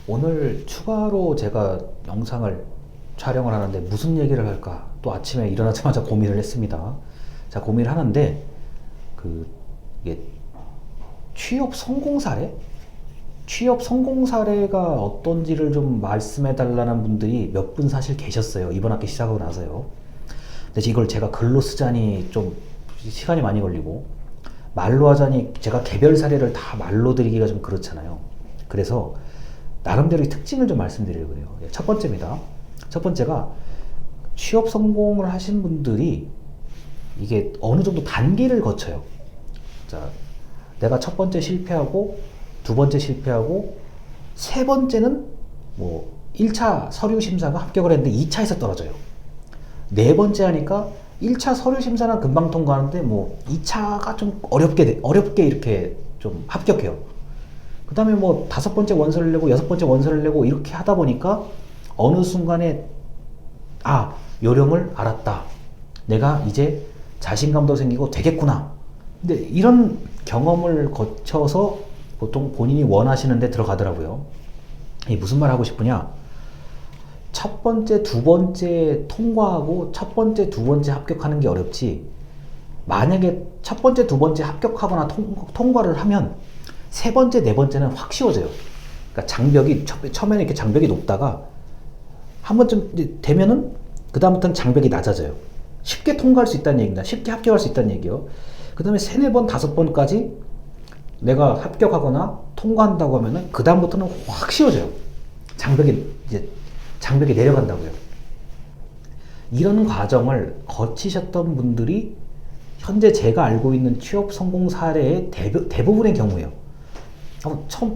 오늘 추가로 제가 영상을 촬영을 하는데 무슨 얘기를 할까? 또 아침에 일어나자마자 고민을 했습니다. 자, 고민을 하는데 이게 취업 성공 사례? 취업 성공 사례가 어떤지를 좀 말씀해 달라는 분들이 몇 분 사실 계셨어요. 이번 학기 시작하고 나서요. 근데 이걸 제가 글로 쓰자니 좀 시간이 많이 걸리고, 말로 하자니 제가 개별 사례를 다 말로 드리기가 좀 그렇잖아요. 그래서 나름대로의 특징을 좀 말씀드리려고 해요. 첫 번째입니다. 첫 번째가 취업 성공을 하신 분들이 이게 어느 정도 단계를 거쳐요. 자, 내가 첫 번째 실패하고, 두 번째 실패하고, 세 번째는 뭐 1차 서류 심사가 합격을 했는데 2차에서 떨어져요. 네 번째 하니까 1차 서류 심사는 금방 통과하는데 뭐 2차가 좀 어렵게 이렇게 좀 합격해요. 그 다음에 뭐 다섯 번째 원서를 내고 여섯 번째 원서를 내고 이렇게 하다 보니까 어느 순간에 요령을 알았다. 내가 이제 자신감도 생기고 되겠구나. 근데 이런 경험을 거쳐서 보통 본인이 원하시는 데 들어가더라고요. 이 무슨 말 하고 싶으냐? 첫 번째, 두 번째 통과하고 첫 번째, 두 번째 합격하는 게 어렵지, 만약에 첫 번째, 두 번째 합격하거나 통과를 하면 세 번째, 네 번째는 확 쉬워져요. 그러니까 장벽이 처음에는 이렇게 장벽이 높다가 한 번쯤 되면은 그 다음부터는 장벽이 낮아져요. 쉽게 통과할 수 있다는 얘기입니다. 쉽게 합격할 수 있다는 얘기요. 그 다음에 세네 번, 다섯 번까지 내가 합격하거나 통과한다고 하면은 그 다음부터는 확 쉬워져요. 장벽이 내려간다고요. 이런 과정을 거치셨던 분들이 현재 제가 알고 있는 취업 성공 사례의 대부분의 경우예요.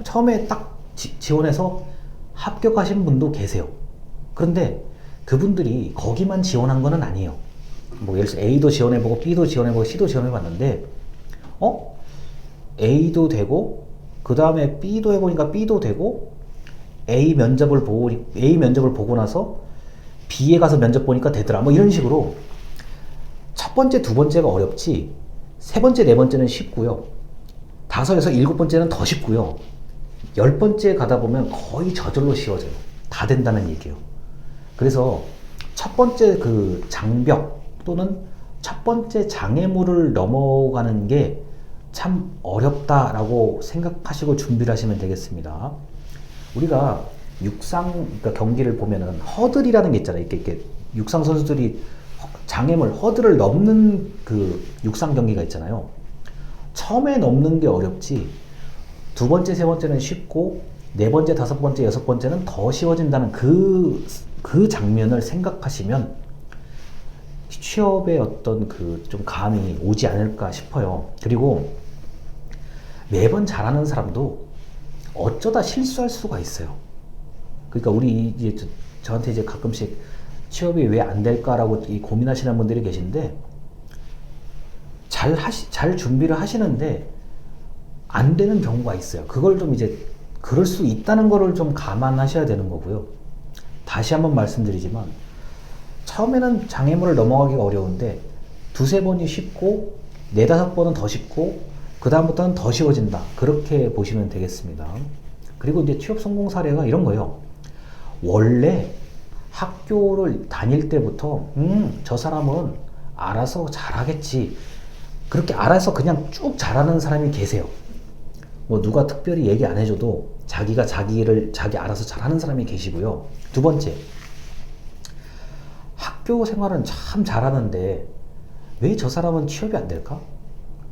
처음에 딱 지원해서 합격하신 분도 계세요. 그런데 그분들이 거기만 지원한 거는 아니에요. 뭐 예를 들어서 A도 지원해보고 B도 지원해보고 C도 지원해봤는데 A도 되고, 그 다음에 B도 해보니까 B도 되고, A 면접을 보고 나서 B에 가서 면접 보니까 되더라. 뭐 이런 식으로 첫 번째, 두 번째가 어렵지, 세 번째, 네 번째는 쉽고요. 다섯에서 일곱 번째는 더 쉽고요. 열 번째 가다 보면 거의 저절로 쉬워져요. 다 된다는 얘기예요. 그래서 첫 번째 그 장벽 또는 첫 번째 장애물을 넘어가는 게 참 어렵다라고 생각하시고 준비를 하시면 되겠습니다. 우리가 그러니까 경기를 보면은 허들이라는 게 있잖아요. 이렇게 육상 선수들이 장애물, 허들을 넘는 그 육상 경기가 있잖아요. 처음에 넘는 게 어렵지, 두 번째, 세 번째는 쉽고, 네 번째, 다섯 번째, 여섯 번째는 더 쉬워진다는 그 장면을 생각하시면 취업에 어떤 좀 감이 오지 않을까 싶어요. 그리고 매번 잘하는 사람도 어쩌다 실수할 수가 있어요. 그러니까 우리 이제 저한테 이제 가끔씩 취업이 왜 안 될까라고 고민하시는 분들이 계신데, 잘 준비를 하시는데 안 되는 경우가 있어요. 그걸 좀 이제 그럴 수 있다는 거를 좀 감안하셔야 되는 거고요. 다시 한번 말씀드리지만, 처음에는 장애물을 넘어가기가 어려운데 두세 번이 쉽고 네다섯 번은 더 쉽고 그 다음부터는 더 쉬워진다. 그렇게 보시면 되겠습니다. 그리고 이제 취업 성공 사례가 이런 거예요. 원래 학교를 다닐 때부터 저 사람은 알아서 잘하겠지, 그렇게 알아서 그냥 쭉 잘하는 사람이 계세요. 뭐 누가 특별히 얘기 안 해줘도 자기 알아서 잘하는 사람이 계시고요. 두 번째, 학교 생활은 참 잘하는데 왜 저 사람은 취업이 안 될까?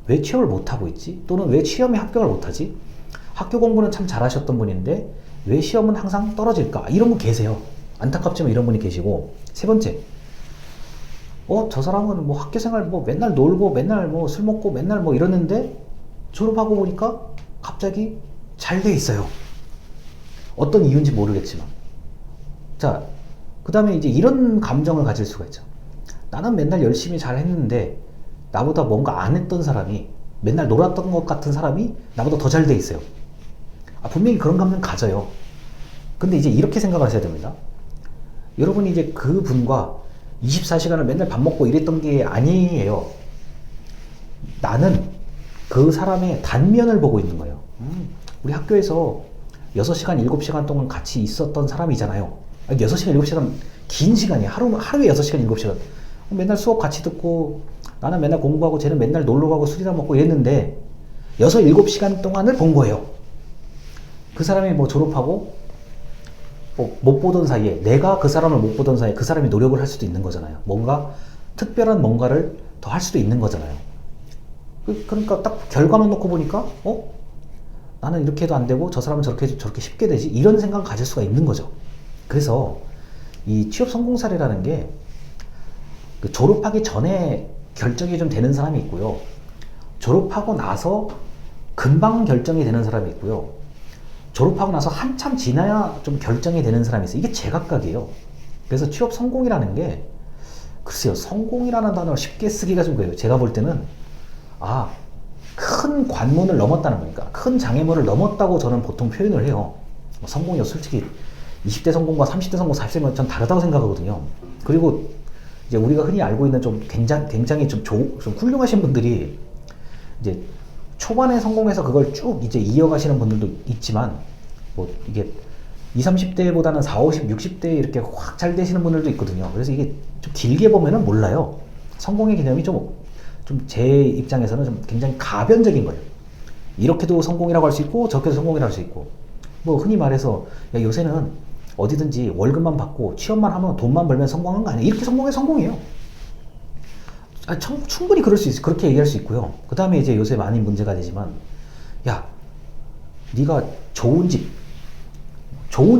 왜 취업을 못하고 있지? 또는 왜 시험에 합격을 못하지? 학교 공부는 참 잘하셨던 분인데 왜 시험은 항상 떨어질까? 이런 분 계세요. 안타깝지만 이런 분이 계시고. 세 번째, 저 사람은 뭐 학교 생활 뭐 맨날 놀고 맨날 뭐 술 먹고 맨날 뭐 이러는데 졸업하고 보니까 갑자기 잘 돼 있어요. 어떤 이유인지 모르겠지만. 자, 그 다음에 이제 이런 감정을 가질 수가 있죠. 나는 맨날 열심히 잘 했는데 나보다 뭔가 안 했던 사람이, 맨날 놀았던 것 같은 사람이 나보다 더 잘 돼 있어요. 분명히 그런 감정 가져요. 근데 이제 이렇게 생각하셔야 됩니다. 여러분이 이제 그 분과 24시간을 맨날 밥 먹고 이랬던 게 아니에요. 나는 그 사람의 단면을 보고 있는 거예요. 우리 학교에서 6시간, 7시간 동안 같이 있었던 사람이잖아요. 6시간, 7시간 긴 시간이야. 하루에 6시간, 7시간. 맨날 수업 같이 듣고 나는 맨날 공부하고 쟤는 맨날 놀러 가고 술이나 먹고 이랬는데 6, 7시간 동안을 본 거예요. 그 사람이 뭐 졸업하고 뭐 못 보던 사이에, 내가 그 사람을 못 보던 사이에 그 사람이 노력을 할 수도 있는 거잖아요. 뭔가 특별한 뭔가를 더 할 수도 있는 거잖아요. 그러니까 딱 결과만 놓고 보니까 나는 이렇게 해도 안 되고 저 사람은 저렇게 쉽게 되지, 이런 생각을 가질 수가 있는 거죠. 그래서 이 취업 성공 사례라는 게 그 졸업하기 전에 결정이 좀 되는 사람이 있고요, 졸업하고 나서 금방 결정이 되는 사람이 있고요, 졸업하고 나서 한참 지나야 좀 결정이 되는 사람이 있어요. 이게 제각각이에요. 그래서 취업 성공이라는 게, 글쎄요, 성공이라는 단어를 쉽게 쓰기가 좀 그래요. 제가 볼 때는 큰 관문을 넘었다는 거니까, 큰 장애물을 넘었다고 저는 보통 표현을 해요. 성공이요, 솔직히 20대 성공과 30대 성공, 40대 성공 전 다르다고 생각하거든요. 그리고 이제 우리가 흔히 알고 있는 좀 굉장히 좀 훌륭하신 분들이 이제 초반에 성공해서 그걸 쭉 이제 이어가시는 분들도 있지만, 뭐 이게 20, 30대보다는 40, 50, 60대에 이렇게 확 잘 되시는 분들도 있거든요. 그래서 이게 좀 길게 보면은 몰라요. 성공의 개념이 좀 제 입장에서는 좀 굉장히 가변적인 거예요. 이렇게도 성공이라고 할 수 있고 저렇게도 성공이라고 할 수 있고, 뭐 흔히 말해서 야, 요새는 어디든지 월급만 받고 취업만 하면 돈만 벌면 성공한 거 아니야, 이렇게 성공해 성공이에요. 충분히 그럴 수 있어. 그렇게 얘기할 수 있고요. 그 다음에 이제 요새 많이 문제가 되지만, 야, 네가 좋은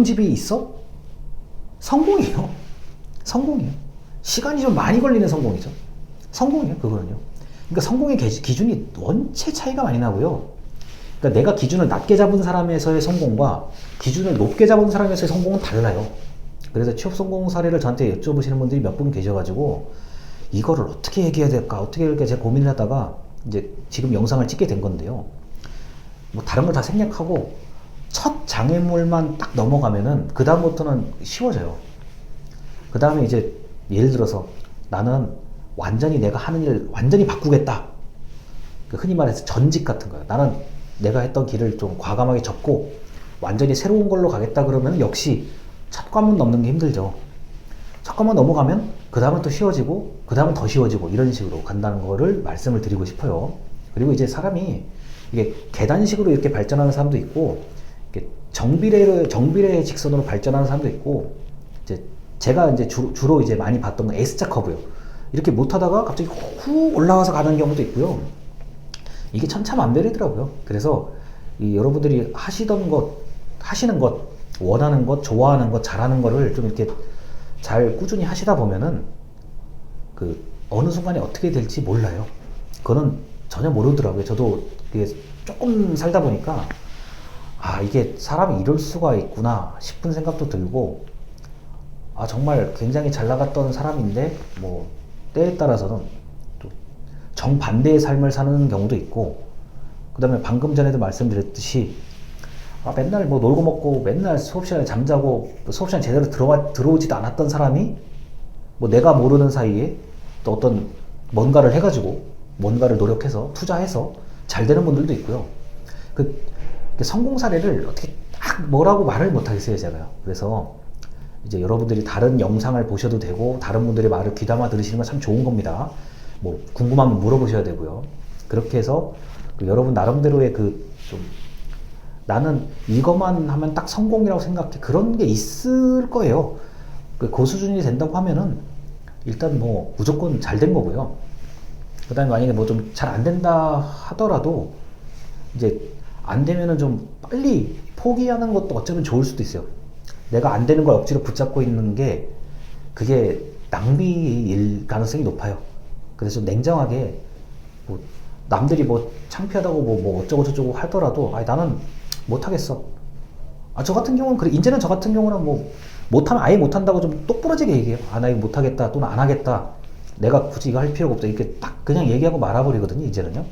집이 있어? 성공이에요. 성공이에요. 시간이 좀 많이 걸리는 성공이죠. 성공이에요, 그거는요. 그러니까 성공의 기준이 원체 차이가 많이 나고요. 그러니까 내가 기준을 낮게 잡은 사람에서의 성공과 기준을 높게 잡은 사람에서의 성공은 달라요. 그래서 취업 성공 사례를 저한테 여쭤보시는 분들이 몇 분 계셔가지고 이거를 어떻게 얘기해야 될까, 어떻게 이렇게 제가 고민을 하다가 이제 지금 영상을 찍게 된 건데요. 뭐 다른 걸 다 생략하고 첫 장애물만 딱 넘어가면은 그 다음부터는 쉬워져요. 그 다음에 이제 예를 들어서 나는 완전히 내가 하는 일 완전히 바꾸겠다. 흔히 말해서 전직 같은 거예요. 나는 내가 했던 길을 좀 과감하게 접고 완전히 새로운 걸로 가겠다 그러면 역시 첫 관문 넘는 게 힘들죠. 첫 관문 넘어가면 그 다음은 또 쉬워지고 그 다음은 더 쉬워지고 이런 식으로 간다는 거를 말씀을 드리고 싶어요. 그리고 이제 사람이 이게 계단식으로 이렇게 발전하는 사람도 있고, 이렇게 정비례 직선으로 발전하는 사람도 있고, 이제 제가 이제 주로 이제 많이 봤던 건 S자 커브요. 이렇게 못하다가 갑자기 훅 올라와서 가는 경우도 있고요. 이게 천차만별이더라고요. 그래서 여러분들이 하시는 것, 원하는 것, 좋아하는 것, 잘하는 거를 좀 이렇게 잘 꾸준히 하시다 보면은 그 어느 순간에 어떻게 될지 몰라요. 그거는 전혀 모르더라고요. 저도 조금 살다 보니까 이게 사람이 이럴 수가 있구나 싶은 생각도 들고, 정말 굉장히 잘 나갔던 사람인데 뭐 때에 따라서는 또 정반대의 삶을 사는 경우도 있고, 그 다음에 방금 전에도 말씀드렸듯이 맨날 뭐 놀고 먹고 맨날 수업 시간에 잠자고 수업 시간 제대로 들어오지도 않았던 사람이 뭐 내가 모르는 사이에 또 어떤 뭔가를 해가지고 뭔가를 노력해서 투자해서 잘 되는 분들도 있고요. 그 성공 사례를 어떻게 딱 뭐라고 말을 못 하겠어요, 제가요. 그래서 이제 여러분들이 다른 영상을 보셔도 되고 다른 분들의 말을 귀담아 들으시는 건 참 좋은 겁니다. 뭐 궁금하면 물어보셔야 되고요. 그렇게 해서 여러분 나름대로의 좀 나는 이것만 하면 딱 성공이라고 생각해, 그런 게 있을 거예요. 그 수준이 된다고 하면은 일단 뭐 무조건 잘 된 거고요. 그 다음에 만약에 뭐 좀 잘 안 된다 하더라도 이제 안 되면은 좀 빨리 포기하는 것도 어쩌면 좋을 수도 있어요. 내가 안 되는 걸 억지로 붙잡고 있는 게 그게 낭비일 가능성이 높아요. 그래서 좀 냉정하게, 뭐 남들이 뭐 창피하다고 뭐 어쩌고 저쩌고 하더라도 나는 못하겠어. 저 같은 경우는 그래. 이제는 저 같은 경우는 뭐 못하면 아예 못한다고 좀 똑부러지게 얘기해요. 나 이거 못하겠다 또는 안 하겠다, 내가 굳이 이거 할 필요가 없다, 이렇게 딱 그냥 얘기하고 말아버리거든요, 이제는요.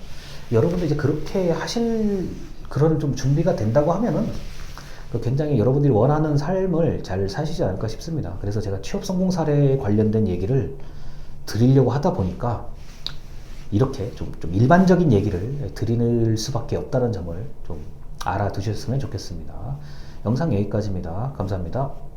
여러분도 이제 그렇게 하실 그런 좀 준비가 된다고 하면은 굉장히 여러분들이 원하는 삶을 잘 사시지 않을까 싶습니다. 그래서 제가 취업 성공 사례에 관련된 얘기를 드리려고 하다 보니까 이렇게 좀 일반적인 얘기를 드릴 수밖에 없다는 점을 좀 알아두셨으면 좋겠습니다. 영상 여기까지입니다. 감사합니다.